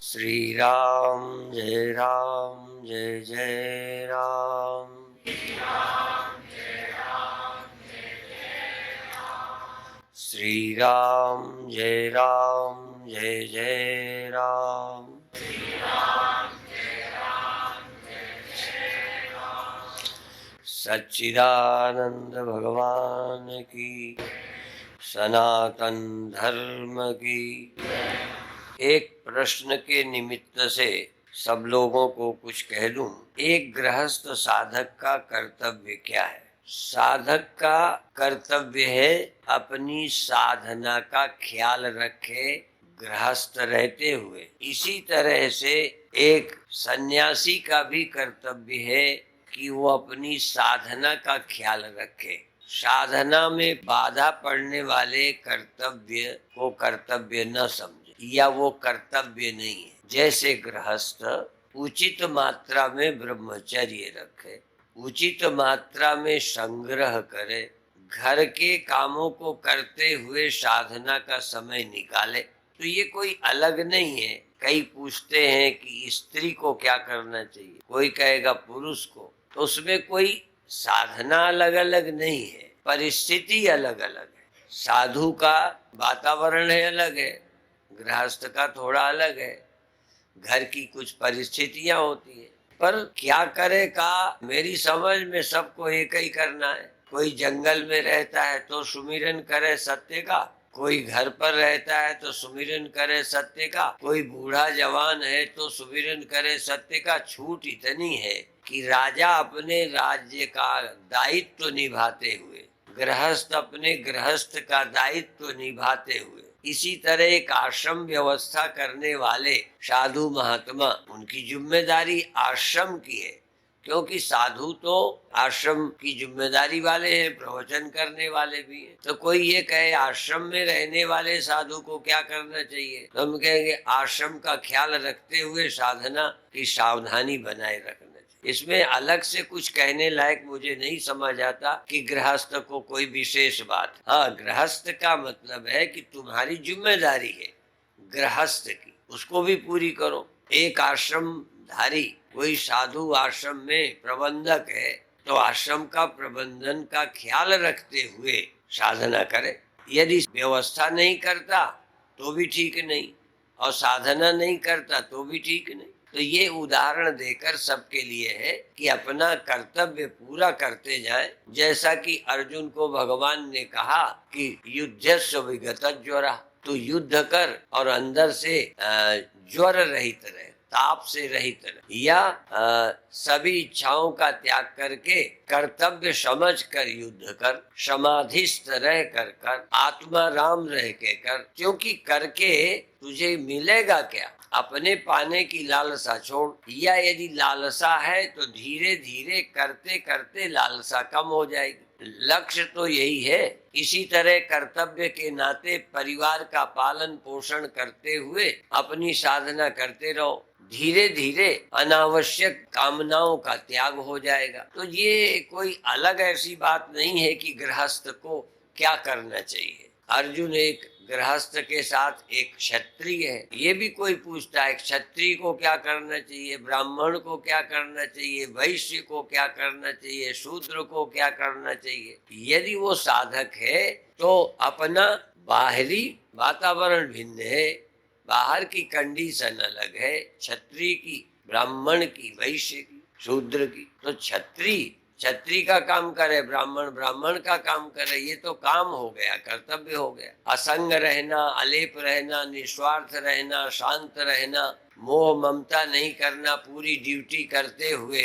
श्री राम जय जय राम। श्री राम जय जय राम। सच्चिदानंद भगवान की, सनातन धर्म की। एक प्रश्न के निमित्त से सब लोगों को कुछ कह दूं। एक गृहस्थ साधक का कर्तव्य क्या है? साधक का कर्तव्य है अपनी साधना का ख्याल रखे गृहस्थ रहते हुए। इसी तरह से एक सन्यासी का भी कर्तव्य है कि वो अपनी साधना का ख्याल रखे। साधना में बाधा पड़ने वाले कर्तव्य को कर्तव्य न समझे या वो कर्तव्य नहीं है। जैसे गृहस्थ उचित मात्रा में ब्रह्मचर्य रखे, उचित मात्रा में संग्रह करे, घर के कामों को करते हुए साधना का समय निकाले, तो ये कोई अलग नहीं है। कई पूछते हैं कि स्त्री को क्या करना चाहिए, कोई कहेगा पुरुष को, तो उसमें कोई साधना अलग अलग नहीं है, परिस्थिति अलग अलग है। साधु का वातावरण है अलग है, गृहस्थ का थोड़ा अलग है, घर की कुछ परिस्थितियां होती है। पर क्या करे का मेरी समझ में सबको एक ही करना है। कोई जंगल में रहता है तो सुमिरन करे सत्य का, कोई घर पर रहता है तो सुमिरन करे सत्य का, कोई बूढ़ा जवान है तो सुमिरन करे सत्य का। छूट इतनी है कि राजा अपने राज्य का दायित्व निभाते हुए, गृहस्थ अपने गृहस्थ का दायित्व निभाते हुए, इसी तरह एक आश्रम व्यवस्था करने वाले साधु महात्मा, उनकी जिम्मेदारी आश्रम की है। क्योंकि साधु तो आश्रम की जिम्मेदारी वाले हैं, प्रवचन करने वाले भी हैं। तो कोई ये कहे आश्रम में रहने वाले साधु को क्या करना चाहिए, तो हम कहेंगे आश्रम का ख्याल रखते हुए साधना की सावधानी बनाए रखना। इसमें अलग से कुछ कहने लायक मुझे नहीं समझ आता कि गृहस्थ को कोई विशेष बात। हाँ, गृहस्थ का मतलब है कि तुम्हारी जिम्मेदारी है गृहस्थ की, उसको भी पूरी करो। एक आश्रम धारी कोई साधु आश्रम में प्रबंधक है तो आश्रम का प्रबंधन का ख्याल रखते हुए साधना करे। यदि व्यवस्था नहीं करता तो भी ठीक नहीं, और साधना नहीं करता तो भी ठीक नहीं। तो ये उदाहरण देकर सबके लिए है कि अपना कर्तव्य पूरा करते जाएं। जैसा कि अर्जुन को भगवान ने कहा कि युद्धस्व विगत ज्वरा, तो युद्ध कर और अंदर से ज्वर रहित रहे, ताप से रहित रहे, या सभी इच्छाओं का त्याग करके कर्तव्य समझ कर युद्ध कर, समाधिस्थ रह कर आत्मा राम रह के कर। क्योंकि करके तुझे मिलेगा क्या? अपने पाने की लालसा छोड़, या यदि लालसा है तो धीरे धीरे करते करते लालसा कम हो जाएगी। लक्ष्य तो यही है। इसी तरह कर्तव्य के नाते परिवार का पालन पोषण करते हुए अपनी साधना करते रहो। धीरे धीरे अनावश्यक कामनाओं का त्याग हो जाएगा। तो ये कोई अलग ऐसी बात नहीं है कि गृहस्थ को क्या करना चाहिए। अर्जुन एक गृहस्थ के साथ एक क्षत्रिय है। ये भी कोई पूछता है क्षत्रिय को क्या करना चाहिए, ब्राह्मण को क्या करना चाहिए, वैश्य को क्या करना चाहिए, शूद्र को क्या करना चाहिए। यदि वो साधक है तो अपना बाहरी वातावरण भिन्न है, बाहर की कंडीशन अलग है, क्षत्रिय की, ब्राह्मण की, वैश्य की, शूद्र की। तो क्षत्रिय का काम करे, ब्राह्मण ब्राह्मण का काम करे। ये तो काम हो गया, कर्तव्य हो गया। असंग रहना, अलेप रहना, निस्वार्थ रहना, शांत रहना, मोह ममता नहीं करना, पूरी ड्यूटी करते हुए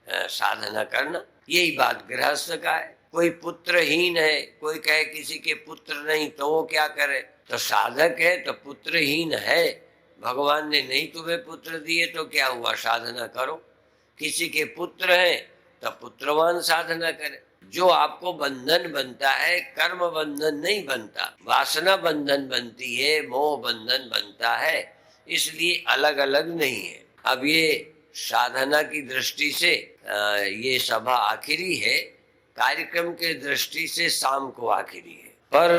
साधना करना, यही बात गृहस्थ का है। कोई पुत्रहीन है, कोई कहे किसी के पुत्र नहीं तो वो क्या करे। तो साधक है तो पुत्रहीन है, भगवान ने नहीं तुम्हें पुत्र दिए तो क्या हुआ, साधना करो। किसी के पुत्र हैं तो पुत्रवान साधना करे। जो आपको बंधन बनता है कर्म बंधन नहीं बनता, वासना बंधन बनती है, मोह बंधन बनता है, इसलिए अलग अलग नहीं है। अब ये साधना की दृष्टि से ये सभा आखिरी है, कार्यक्रम के दृष्टि से शाम को आखिरी है। पर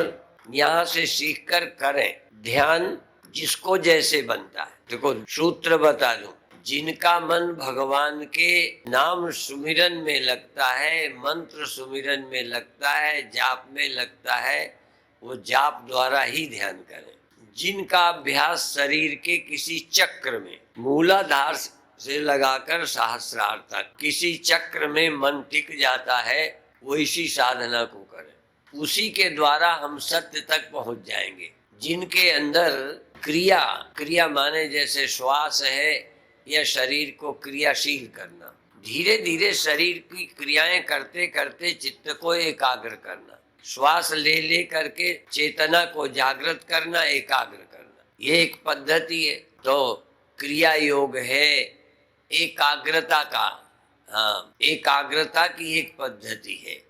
यहाँ से सीखकर करें। ध्यान जिसको जैसे बनता है। देखो सूत्र बता दूं, जिनका मन भगवान के नाम सुमिरन में लगता है, मंत्र सुमिरन में लगता है, जाप में लगता है, वो जाप द्वारा ही ध्यान करें। जिनका अभ्यास शरीर के किसी चक्र में मूलाधार से लगाकर सहस्रार तक किसी चक्र में मन टिक जाता है, वो इसी साधना को करें। उसी के द्वारा हम सत्य तक पहुंच जाएंगे। जिनके अंदर क्रिया माने जैसे श्वास है या शरीर को क्रियाशील करना, धीरे धीरे शरीर की क्रियाएं करते करते चित्त को एकाग्र करना, श्वास ले ले करके चेतना को जागृत करना, एकाग्र करना, ये एक पद्धति है। तो क्रिया योग है एकाग्रता का। हाँ, एकाग्रता की एक पद्धति है।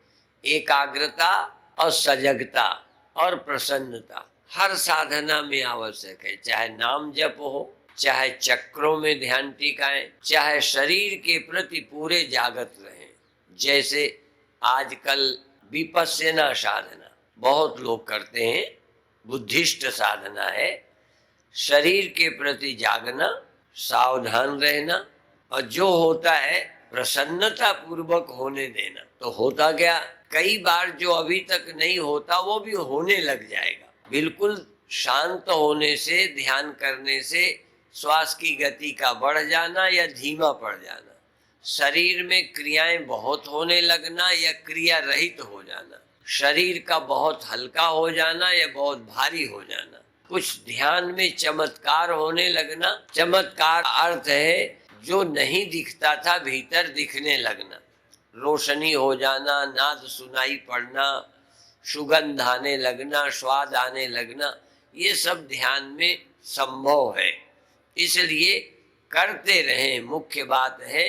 एकाग्रता और सजगता और प्रसन्नता हर साधना में आवश्यक है। चाहे नाम जप हो, चाहे चक्रों में ध्यान टिकाएं, चाहे शरीर के प्रति पूरे जागृत रहें। जैसे आजकल विपश्यना साधना बहुत लोग करते हैं, बुद्धिस्ट साधना है। शरीर के प्रति जागना, सावधान रहना, और जो होता है प्रसन्नता पूर्वक होने देना। तो होता क्या, कई बार जो अभी तक नहीं होता वो भी होने लग जाएगा। बिल्कुल शांत होने से, ध्यान करने से श्वास की गति का बढ़ जाना या धीमा पड़ जाना, शरीर में क्रियाएं बहुत होने लगना या क्रिया रहित हो जाना, शरीर का बहुत हल्का हो जाना या बहुत भारी हो जाना, कुछ ध्यान में चमत्कार होने लगना। चमत्कार अर्थ है जो नहीं दिखता था भीतर दिखने लगना, रोशनी हो जाना, नाद सुनाई पड़ना, सुगंध आने लगना, स्वाद आने लगना, ये सब ध्यान में संभव है। इसलिए करते रहें, मुख्य बात है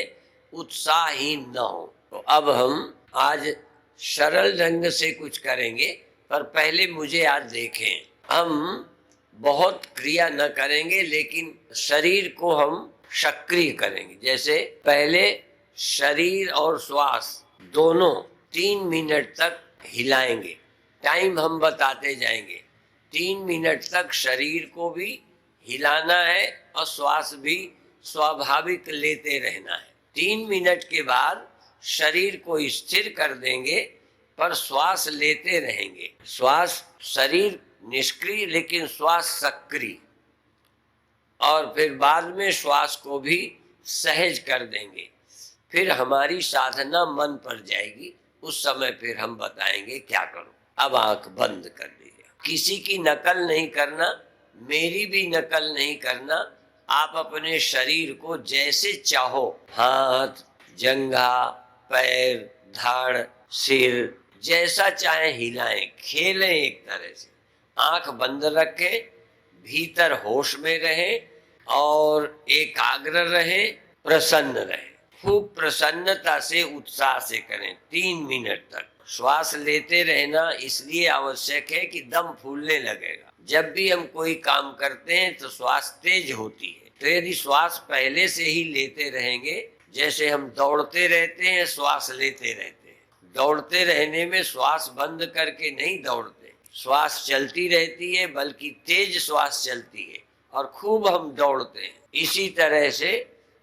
उत्साहहीन न हो। तो अब हम आज सरल ढंग से कुछ करेंगे, पर पहले मुझे आज देखें। हम बहुत क्रिया न करेंगे, लेकिन शरीर को हम सक्रिय करेंगे। जैसे पहले शरीर और श्वास दोनों 3 मिनट तक हिलाएंगे। टाइम हम बताते जाएंगे। 3 मिनट तक शरीर को भी हिलाना है और श्वास भी स्वाभाविक लेते रहना है। 3 मिनट के बाद शरीर को स्थिर कर देंगे, पर श्वास लेते रहेंगे। श्वास, शरीर निष्क्रिय लेकिन श्वास सक्रिय। और फिर बाद में श्वास को भी सहज कर देंगे। फिर हमारी साधना मन पर जाएगी। उस समय फिर हम बताएंगे क्या करो। अब आंख बंद कर लीजिए। किसी की नकल नहीं करना, मेरी भी नकल नहीं करना। आप अपने शरीर को जैसे चाहो, हाथ, जंघा, पैर, धड़, सिर, जैसा चाहे हिलाएं, खेलें एक तरह से। आंख बंद रखें, भीतर होश में रहें और एकाग्र रहें, प्रसन्न रहें। खूब प्रसन्नता से, उत्साह से करें 3 मिनट तक। श्वास लेते रहना इसलिए आवश्यक है कि दम फूलने लगेगा। जब भी हम कोई काम करते हैं तो श्वास तेज होती है। तो यदि श्वास पहले से ही लेते रहेंगे, जैसे हम दौड़ते रहते हैं, श्वास लेते रहते हैं। दौड़ते रहने में श्वास बंद करके नहीं दौड़ते, श्वास चलती रहती है, बल्कि तेज श्वास चलती है और खूब हम दौड़ते हैं। इसी तरह से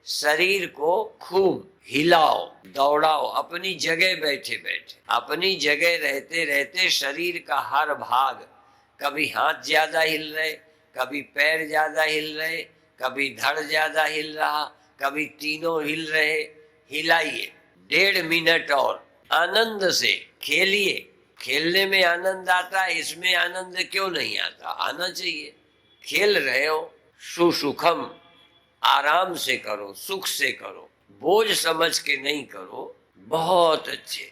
शरीर को खूब हिलाओ, दौड़ाओ, अपनी जगह बैठे बैठे। अपनी जगह रहते रहते शरीर का हर भाग, कभी हाथ ज्यादा हिल रहे, कभी पैर ज्यादा हिल रहे, कभी धड़ ज्यादा हिल रहा, कभी तीनों हिल रहे, हिलाइए। 1.5 मिनट और आनंद से खेलिए। खेलने में आनंद आता है, इसमें आनंद क्यों नहीं आता? आना चाहिए। खेल रहे हो, सुसुखम, आराम से करो, सुख से करो, बोझ समझ के नहीं करो। बहुत अच्छे,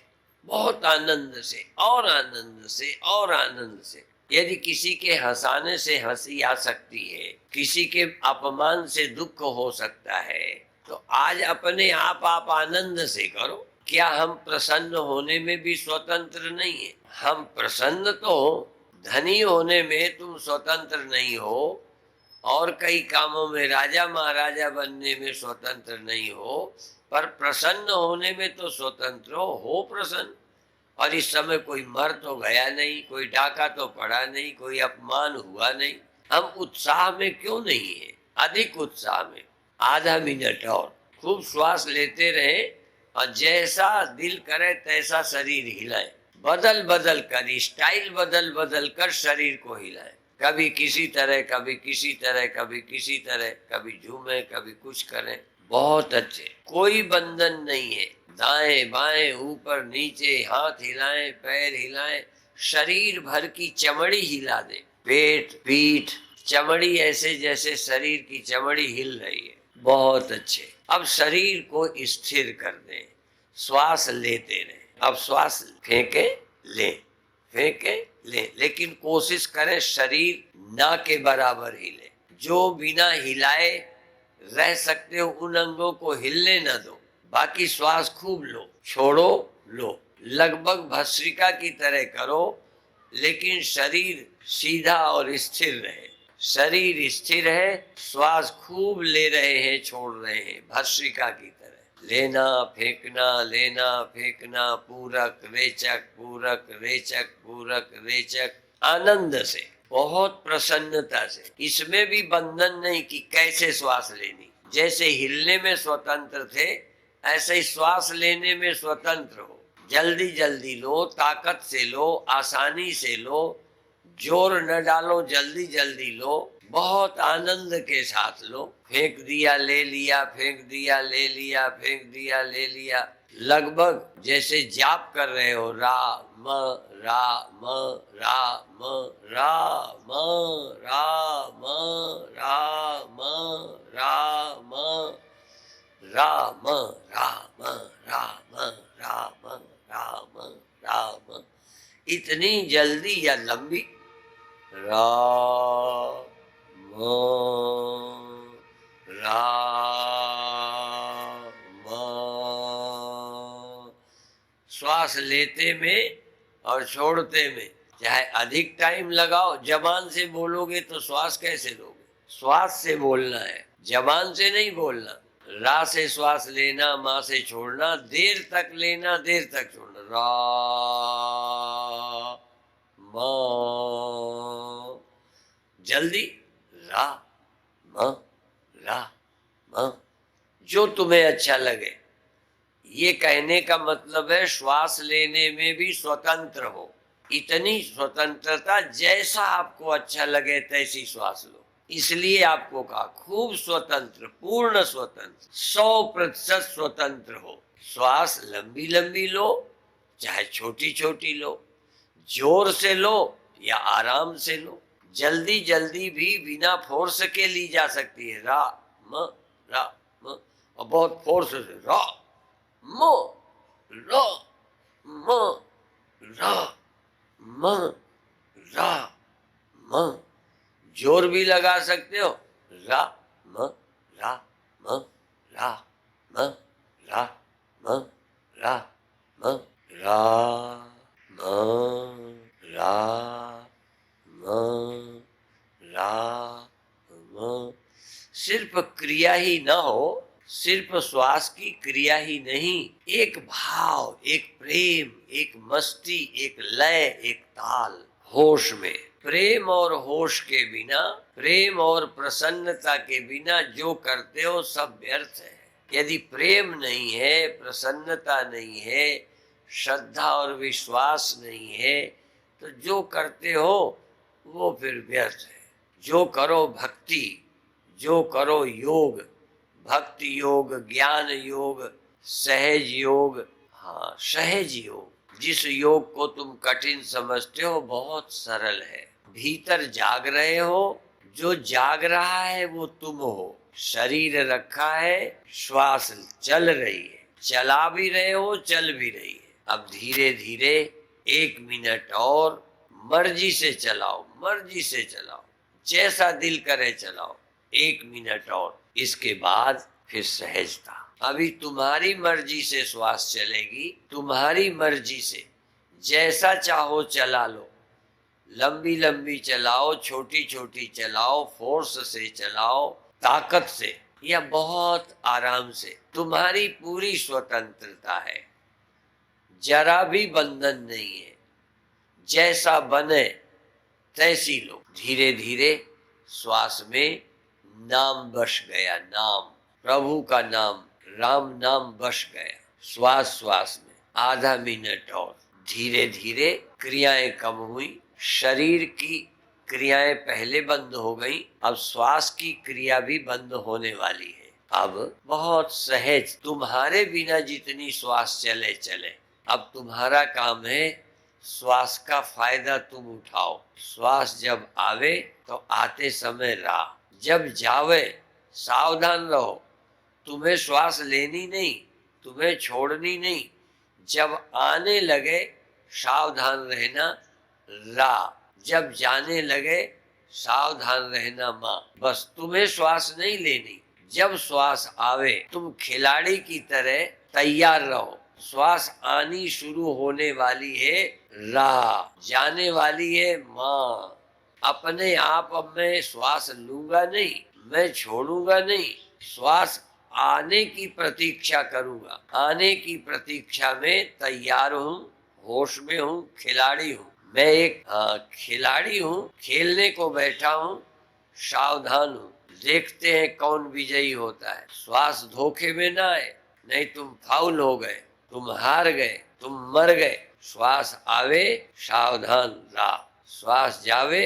बहुत आनंद से और आनंद से और आनंद से। यदि किसी के हंसाने से हंसी आ सकती है, किसी के अपमान से दुख हो सकता है, तो आज अपने आप आनंद से करो। क्या हम प्रसन्न होने में भी स्वतंत्र नहीं है? हम प्रसन्न तो हो, धनी होने में तुम स्वतंत्र नहीं हो, और कई कामों में राजा महाराजा बनने में स्वतंत्र नहीं हो, पर प्रसन्न होने में तो स्वतंत्र हो प्रसन्न। और इस समय कोई मर तो गया नहीं, कोई डाका तो पड़ा नहीं, कोई अपमान हुआ नहीं। हम उत्साह में क्यों नहीं है? अधिक उत्साह में आधा मिनट और खूब श्वास लेते रहे और जैसा दिल करे तैसा शरीर हिलाए, बदल बदल कर, स्टाइल बदल बदल कर शरीर को हिलाए। कभी किसी तरह, कभी किसी तरह, कभी किसी तरह, कभी झूमे, कभी कुछ करें। बहुत अच्छे, कोई बंधन नहीं है। दाएं बाएं ऊपर नीचे हाथ हिलाएं, पैर हिलाएं, शरीर भर की चमड़ी हिला दे, पेट पीठ चमड़ी ऐसे जैसे शरीर की चमड़ी हिल रही है। बहुत अच्छे। अब शरीर को स्थिर कर दें, श्वास लेते रहे। अब श्वास फेंके ले, फेंके ले, लेकिन कोशिश करें शरीर ना के बराबर हिले। जो बिना हिलाए रह सकते हो उन अंगों को हिलने न दो। बाकी श्वास खूब लो, छोड़ो, लो, लगभग भस्त्रिका की तरह करो, लेकिन शरीर सीधा और स्थिर रहे। शरीर स्थिर है, श्वास खूब ले रहे हैं, छोड़ रहे हैं, भस्त्रिका की तरह। लेना फेंकना, लेना फेंकना, पूरक रेचक, पूरक रेचक, पूरक रेचक, आनंद से, बहुत प्रसन्नता से। इसमें भी बंधन नहीं कि कैसे श्वास लेनी। जैसे हिलने में स्वतंत्र थे, ऐसे ही श्वास लेने में स्वतंत्र हो। जल्दी जल्दी लो, ताकत से लो, आसानी से लो, जोर न डालो, जल्दी जल्दी लो, बहुत आनंद के साथ लो। फेंक दिया ले लिया, फेंक दिया ले लिया, फेंक दिया ले लिया, लगभग जैसे जाप कर रहे हो। राम राम राम राम राम राम राम राम राम राम राम राम राम। इतनी जल्दी या लंबी? राम राम। श्वास लेते में और छोड़ते में चाहे अधिक टाइम लगाओ। जबान से बोलोगे तो श्वास कैसे लोगे? श्वास से बोलना है, जबान से नहीं बोलना। रा से श्वास लेना, माँ से छोड़ना, देर तक लेना, देर तक छोड़ना। रा म, जल्दी रा म रा म, जो तुम्हें अच्छा लगे। ये कहने का मतलब है श्वास लेने में भी स्वतंत्र हो। इतनी स्वतंत्रता, जैसा आपको अच्छा लगे तैसी श्वास लो। इसलिए आपको कहा खूब स्वतंत्र, पूर्ण स्वतंत्र, 100% स्वतंत्र हो। श्वास लंबी लंबी लो, चाहे छोटी छोटी लो, जोर से लो या आराम से लो। जल्दी जल्दी भी बिना फोर्स के ली जा सकती है। रा म, और बहुत फोर्स से रा म रा म रा म रा म, जोर भी लगा सकते हो। रा म रा म रा म रा म रा म रा म रा म रा म। सिर्फ क्रिया ही ना हो, सिर्फ श्वास की क्रिया ही नहीं, एक भाव, एक प्रेम, एक मस्ती, एक लय, एक ताल, होश में। प्रेम और होश के बिना, प्रेम और प्रसन्नता के बिना जो करते हो सब व्यर्थ है। यदि प्रेम नहीं है, प्रसन्नता नहीं है, श्रद्धा और विश्वास नहीं है, तो जो करते हो वो फिर व्यर्थ है। जो करो भक्ति, जो करो योग, भक्ति योग, ज्ञान योग, सहज योग। हाँ, सहज योग। जिस योग को तुम कठिन समझते हो बहुत सरल है। भीतर जाग रहे हो, जो जाग रहा है वो तुम हो। शरीर रखा है, श्वास चल रही है, चला भी रहे हो, चल भी रही है। अब धीरे धीरे 1 मिनट और मर्जी से चलाओ, मर्जी से चलाओ, जैसा दिल करे चलाओ। 1 मिनट और, इसके बाद फिर सहजता। अभी तुम्हारी मर्जी से श्वास चलेगी, तुम्हारी मर्जी से, जैसा चाहो चला लो। लंबी लंबी चलाओ, छोटी छोटी चलाओ, फोर्स से चलाओ, ताकत से या बहुत आराम से, तुम्हारी पूरी स्वतंत्रता है। जरा भी बंधन नहीं है, जैसा बने तैसी लो। धीरे धीरे श्वास में नाम बस गया, नाम, प्रभु का नाम, राम नाम बस गया श्वास श्वास में। आधा मिनट और। धीरे धीरे क्रियाएं कम हुई, शरीर की क्रियाएं पहले बंद हो गई, अब श्वास की क्रिया भी बंद होने वाली है। अब बहुत सहज, तुम्हारे बिना जितनी श्वास चले चले, अब तुम्हारा काम है श्वास का फायदा तुम उठाओ। श्वास जब आवे तो आते समय राह, जब जावे सावधान रहो। तुम्हें श्वास लेनी नहीं, तुम्हें छोड़नी नहीं। जब आने लगे सावधान रहना राह, जब जाने लगे सावधान रहना माँ। बस तुम्हें श्वास नहीं लेनी। जब श्वास आवे तुम खिलाड़ी की तरह तैयार रहो। श्वास आनी शुरू होने वाली है राह, जाने वाली है माँ। अपने आप अब मैं श्वास लूंगा नहीं, मैं छोड़ूंगा नहीं, श्वास आने की प्रतीक्षा करूंगा। आने की प्रतीक्षा में तैयार हूँ, होश में हूँ, खिलाड़ी हूँ। मैं एक खिलाड़ी हूँ, खेलने को बैठा हूँ, सावधान हूँ। देखते हैं कौन विजयी होता है। श्वास धोखे में ना आए, नहीं तुम फाउल हो गए, तुम हार गए, तुम मर गए। श्वास आवे सावधान राह, श्वास जावे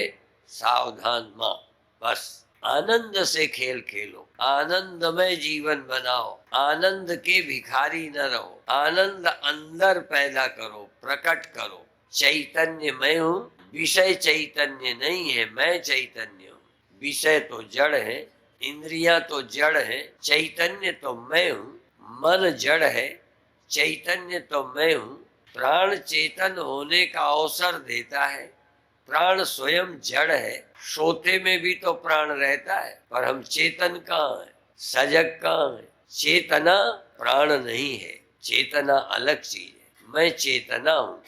सावधान माँ। बस आनंद से खेल खेलो, आनंदमय जीवन बनाओ, आनंद के भिखारी न रहो। आनंद अंदर पैदा करो, प्रकट करो। चैतन्य मैं हूँ, विषय चैतन्य नहीं है, मैं चैतन्य हूँ। विषय तो जड़ है, इंद्रियां तो जड़ है, चैतन्य तो मैं हूँ। मन जड़ है, चैतन्य तो मैं हूँ। प्राण चेतन होने का अवसर देता है। प्राण स्वयं जड़ है, सोते में भी तो प्राण रहता है, पर हम चेतन कहाँ है, सजग कहाँ है। चेतना प्राण नहीं है, चेतना अलग चीज है। मैं चेतना हूँ,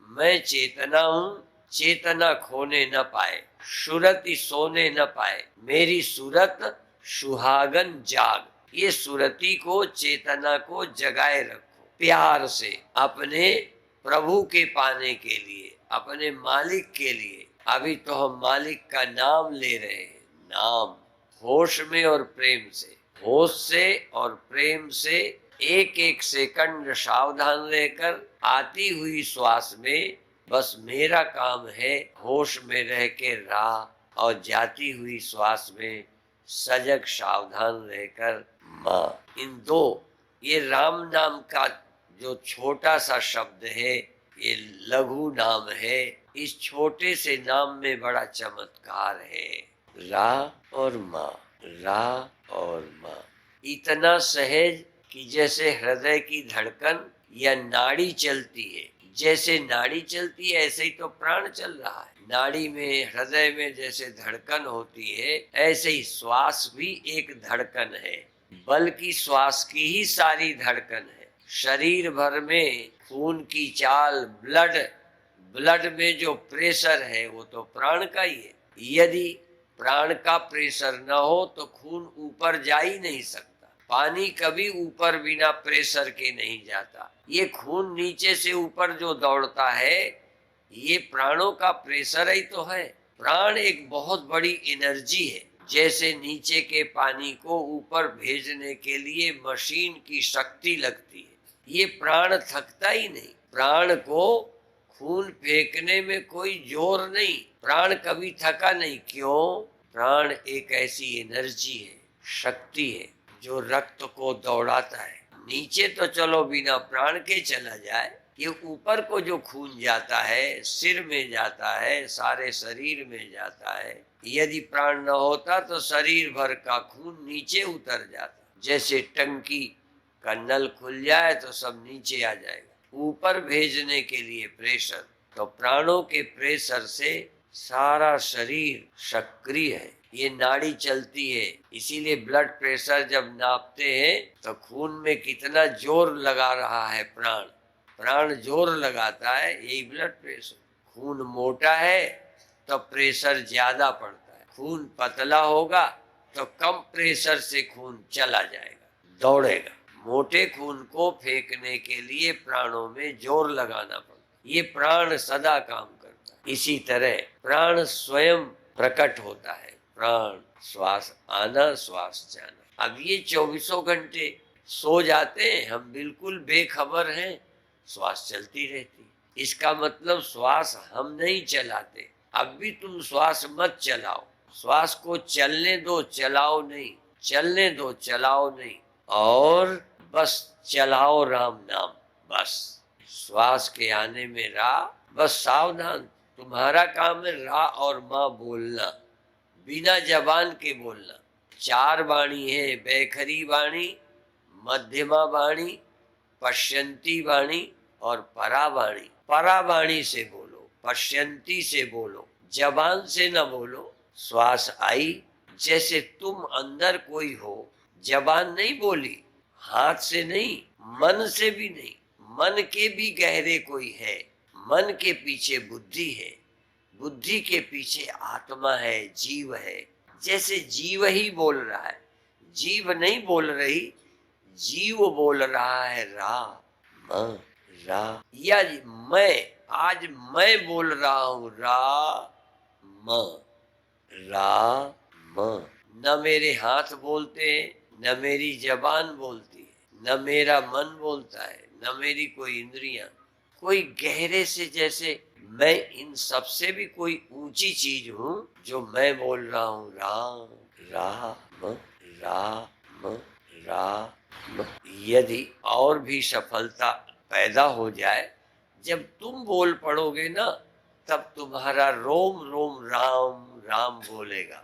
मैं चेतना हूँ। चेतना खोने न पाए, सुरति सोने न पाए। मेरी सूरत सुहागन जाग। ये सुरति को, चेतना को जगाए रखो प्यार से, अपने प्रभु के पाने के लिए, अपने मालिक के लिए। अभी तो हम मालिक का नाम ले रहे हैं, नाम, होश में और प्रेम से। होश से और प्रेम से एक एक सेकंड सावधान रहकर आती हुई श्वास में बस मेरा काम है होश में रह के राह, और जाती हुई श्वास में सजग सावधान रहकर माँ। इन दो, ये राम नाम का जो छोटा सा शब्द है, ये लघु नाम है। इस छोटे से नाम में बड़ा चमत्कार है। रा और माँ, रा और माँ, इतना सहज कि जैसे हृदय की धड़कन या नाड़ी चलती है। जैसे नाड़ी चलती है ऐसे ही तो प्राण चल रहा है। नाड़ी में, हृदय में जैसे धड़कन होती है, ऐसे ही श्वास भी एक धड़कन है, बल्कि श्वास की ही सारी धड़कन है। शरीर भर में खून की चाल, ब्लड में जो प्रेशर है वो तो प्राण का ही है। यदि प्राण का प्रेशर न हो तो खून ऊपर जा ही नहीं सकता। पानी कभी ऊपर बिना प्रेशर के नहीं जाता। ये खून नीचे से ऊपर जो दौड़ता है, ये प्राणों का प्रेशर ही तो है। प्राण एक बहुत बड़ी एनर्जी है। जैसे नीचे के पानी को ऊपर भेजने के लिए मशीन की शक्ति लगती है, ये प्राण थकता ही नहीं। प्राण को खून फेंकने में कोई जोर नहीं, प्राण कभी थका नहीं। क्यों? प्राण एक ऐसी एनर्जी है, शक्ति है, जो रक्त को दौड़ाता है। नीचे तो चलो बिना प्राण के चला जाए, ये ऊपर को जो खून जाता है, सिर में जाता है, सारे शरीर में जाता है। यदि प्राण न होता तो शरीर भर का खून नीचे उतर जाता। जैसे टंकी का नल खुल जाए तो सब नीचे आ जाएगा। ऊपर भेजने के लिए प्रेशर, तो प्राणों के प्रेशर से सारा शरीर सक्रिय है। ये नाड़ी चलती है, इसीलिए ब्लड प्रेशर जब नापते हैं तो खून में कितना जोर लगा रहा है प्राण, प्राण जोर लगाता है, यही ब्लड प्रेशर। खून मोटा है तो प्रेशर ज्यादा पड़ता है, खून पतला होगा तो कम प्रेशर से खून चला जाएगा, दौड़ेगा। मोटे खून को फेंकने के लिए प्राणों में जोर लगाना पड़ता, ये प्राण सदा काम करता है। इसी तरह प्राण स्वयं प्रकट होता है, प्राण श्वास आना श्वास जाना। अब ये 24 घंटे सो जाते हैं, हम बिल्कुल बेखबर हैं, श्वास चलती रहती। इसका मतलब श्वास हम नहीं चलाते। अब भी तुम श्वास मत चलाओ, श्वास को चलने दो, चलाओ नहीं, चलने दो, चलाओ नहीं, और बस चलाओ राम नाम। बस श्वास के आने में रा, बस सावधान, तुम्हारा काम है रा और माँ बोलना, बिना जबान के बोलना। 4 वाणी है, बैखरी वाणी, मध्यमा वाणी, पश्यंती वाणी और परावाणी। परावाणी से बोलो, पश्यंती से बोलो, जबान से न बोलो। श्वास आई, जैसे तुम अंदर कोई हो, जबान नहीं बोली, हाथ से नहीं, मन से भी नहीं, मन के भी गहरे कोई है, मन के पीछे बुद्धि है, बुद्धि के पीछे आत्मा है, जीव है। जैसे जीव ही बोल रहा है, जीव नहीं बोल रही, जीव बोल रहा है रा म रा, या मैं, आज मैं बोल रहा हूं रा म रा म। न मेरे हाथ बोलते हैं, न मेरी जबान बोलती है, न मेरा मन बोलता है, न मेरी कोई इंद्रियां। कोई गहरे से, जैसे मैं इन सब से भी कोई ऊंची चीज हूं, जो मैं बोल रहा हूं राम राम राम राम। यदि और भी सफलता पैदा हो जाए, जब तुम बोल पड़ोगे ना, तब तुम्हारा रोम रोम राम राम बोलेगा,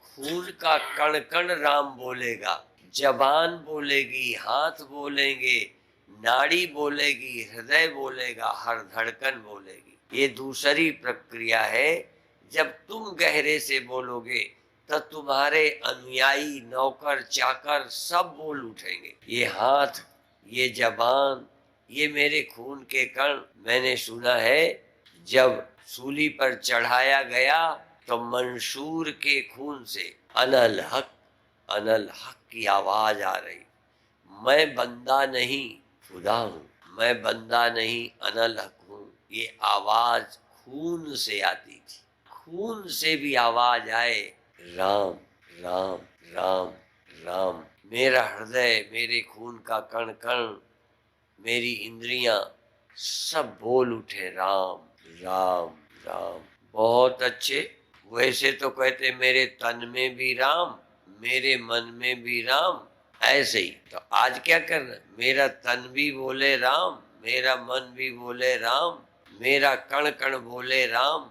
खून का कण कण राम बोलेगा, जबान बोलेगी, हाथ बोलेंगे, नाड़ी बोलेगी, हृदय बोलेगा, हर धड़कन बोलेगी। ये दूसरी प्रक्रिया है। जब तुम गहरे से बोलोगे, तो तुम्हारे अनुयायी, नौकर चाकर सब बोल उठेंगे। ये हाथ, ये जबान, ये मेरे खून के कण। मैंने सुना है, जब सूली पर चढ़ाया गया तो मंसूर के खून से अनल हक की आवाज आ रही। मैं बंदा नहीं, खुदा हूँ, मैं बंदा नहीं, अनल हक हूँ। ये आवाज खून से आती थी। खून से भी आवाज आए राम राम राम राम। मेरा हृदय, मेरे खून का कण कण, मेरी इंद्रियां सब बोल उठे राम राम राम। बहुत अच्छे। वैसे तो कहते मेरे तन में भी राम, मेरे मन में भी राम। ऐसे ही तो आज क्या करना, मेरा तन भी बोले राम, मेरा मन भी बोले राम, मेरा कण कण बोले राम,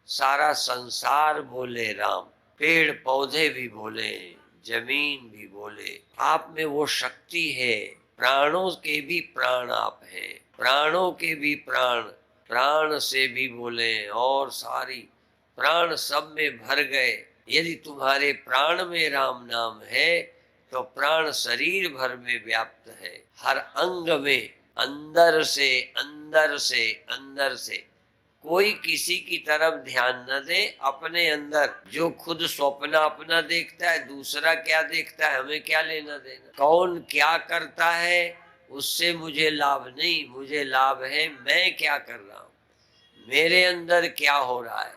सारा संसार बोले राम, पेड़ पौधे भी बोले, जमीन भी बोले। आप में वो शक्ति है, प्राणों के भी प्राण आप हैं, प्राणों के भी प्राण, प्राण से भी बोले, और सारी प्राण सब में भर गए। यदि तुम्हारे प्राण में राम नाम है, तो प्राण शरीर भर में व्याप्त है, हर अंग में, अंदर से अंदर से अंदर से। कोई किसी की तरफ ध्यान न दे, अपने अंदर जो खुद स्वप्न अपना देखता है, दूसरा क्या देखता है हमें क्या लेना देना। कौन क्या करता है उससे मुझे लाभ नहीं, मुझे लाभ है मैं क्या कर रहा हूँ, मेरे अंदर क्या हो रहा है,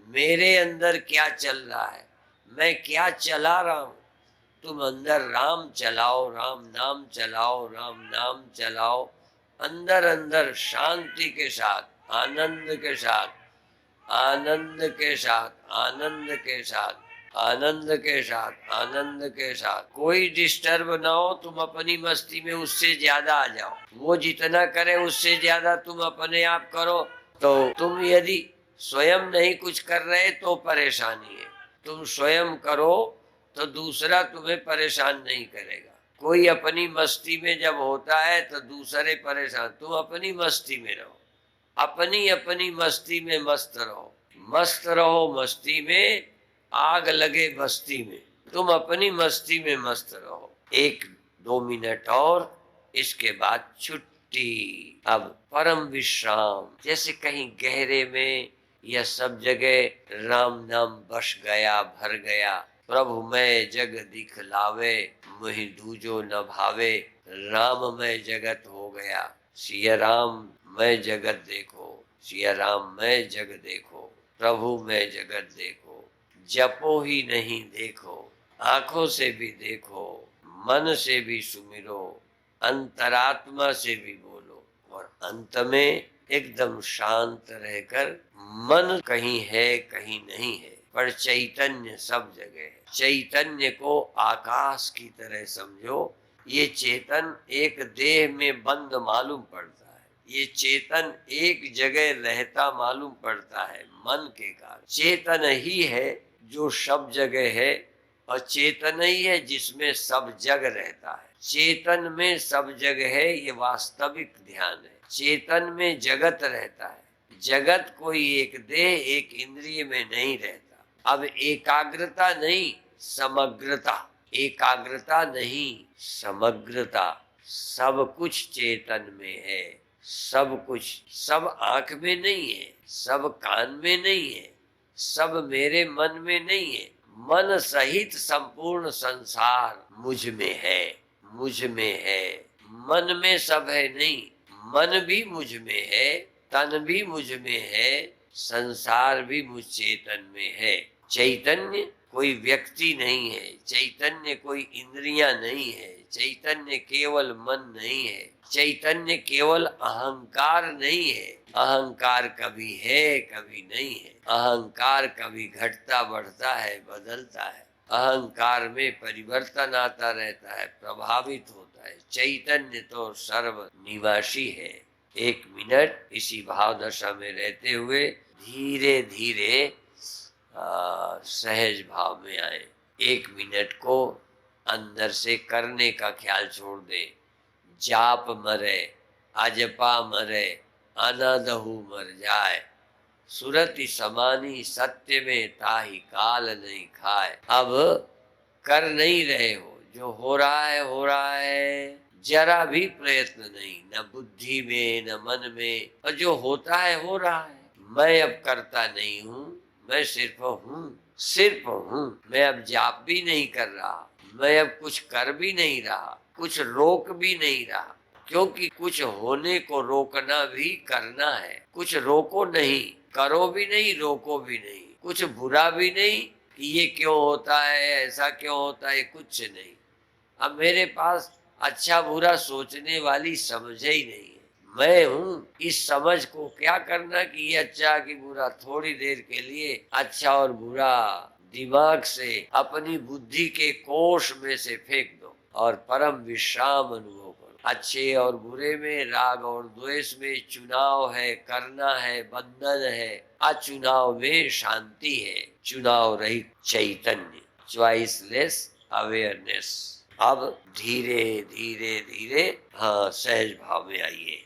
मेरे अंदर क्या चल रहा है, मैं क्या चला रहा हूँ। तुम अंदर राम चलाओ, राम नाम चलाओ, राम नाम चलाओ, अंदर अंदर शांति के साथ, आनंद के साथ, आनंद के साथ, आनंद के साथ, आनंद के साथ, आनंद के साथ। कोई डिस्टर्ब ना हो, तुम अपनी मस्ती में उससे ज्यादा आ जाओ। वो जितना करे उससे ज्यादा तुम अपने आप करो। तो तुम यदि स्वयं नहीं कुछ कर रहे तो परेशानी है, तुम स्वयं करो तो दूसरा तुम्हें परेशान नहीं करेगा। कोई अपनी मस्ती में जब होता है तो दूसरे परेशान, तुम अपनी मस्ती में रहो, अपनी अपनी मस्ती में मस्त रहो, मस्त रहो मस्ती में, आग लगे बस्ती में। तुम अपनी मस्ती में मस्त रहो। 1-2 मिनट और, इसके बाद छुट्टी। अब परम विश्राम, जैसे कहीं गहरे में यह सब जगह राम नाम बस गया, भर गया। प्रभु मैं जग दिखलावे, मुहि दूजो न भावे। राममय जगत हो गया। सिया राम मैं जगत देखो, सिया राम मैं जग देखो, प्रभु मैं जगत देखो। जपो ही नहीं देखो, आंखों से भी देखो, मन से भी सुमिरो, अंतरात्मा से भी बोलो। और अंत में एकदम शांत रहकर, मन कहीं है कहीं नहीं है, पर चैतन्य सब जगह है। चैतन्य को आकाश की तरह समझो। ये चेतन एक देह में बंद मालूम पड़ता है, ये चेतन एक जगह रहता मालूम पड़ता है मन के कारण। चेतन ही है जो सब जगह है, और चेतन ही है जिसमें सब जग रहता है। चेतन में सब जगह है, ये वास्तविक ध्यान है। चेतन में जगत रहता है, जगत कोई एक देह एक इंद्रिय में नहीं रहता। अब एकाग्रता नहीं, समग्रता। एकाग्रता नहीं, समग्रता। सब कुछ चेतन में है, सब कुछ। सब आंख में नहीं है, सब कान में नहीं है, सब मेरे मन में नहीं है। मन सहित संपूर्ण संसार मुझ में है, मुझ में है। मन में सब है नहीं, मन भी मुझ में है, तन भी मुझ में है, संसार भी मुझ चेतन में है। चैतन्य कोई व्यक्ति नहीं है, चैतन्य कोई इंद्रियां नहीं है, चैतन्य केवल मन नहीं है, चैतन्य केवल अहंकार नहीं है। अहंकार कभी है कभी नहीं है। अहंकार कभी घटता बढ़ता है, बदलता है। अहंकार में परिवर्तन आता रहता है, प्रभावित होता है। चैतन्य तो सर्व निवासी है। 1 मिनट इसी भाव दशा में रहते हुए धीरे धीरे सहज भाव में आए। 1 मिनट को अंदर से करने का ख्याल छोड़ दे। जाप मरे, अजपा मरे, अनादहु मर जाए, सुरति समानी सत्य में ताही काल नहीं खाए। अब कर नहीं रहे हो, जो हो रहा है हो रहा है, जरा भी प्रयत्न नहीं, न बुद्धि में न मन में, और जो होता है हो रहा है। मैं अब करता नहीं हूँ, मैं सिर्फ हूँ, सिर्फ हूँ। मैं अब जाप भी नहीं कर रहा, मैं अब कुछ कर भी नहीं रहा, कुछ रोक भी नहीं रहा, क्योंकि कुछ होने को रोकना भी करना है। कुछ रोको नहीं, करो भी नहीं, रोको भी नहीं। कुछ बुरा भी नहीं कि ये क्यों होता है, ऐसा क्यों होता है, कुछ नहीं। अब मेरे पास अच्छा बुरा सोचने वाली समझ ही नहीं है। मैं हूँ, इस समझ को क्या करना कि ये अच्छा कि बुरा, थोड़ी देर के लिए अच्छा और बुरा दिमाग से, अपनी बुद्धि के कोष में से फेंक दो और परम विश्राम अनुभव करो। अच्छे और बुरे में, राग और द्वेष में चुनाव है, करना है, बंधन है। अचुनाव में शांति है, चुनाव रहित चैतन्य, चॉइसलेस अवेयरनेस। अब धीरे धीरे धीरे सहज भाव में आइए।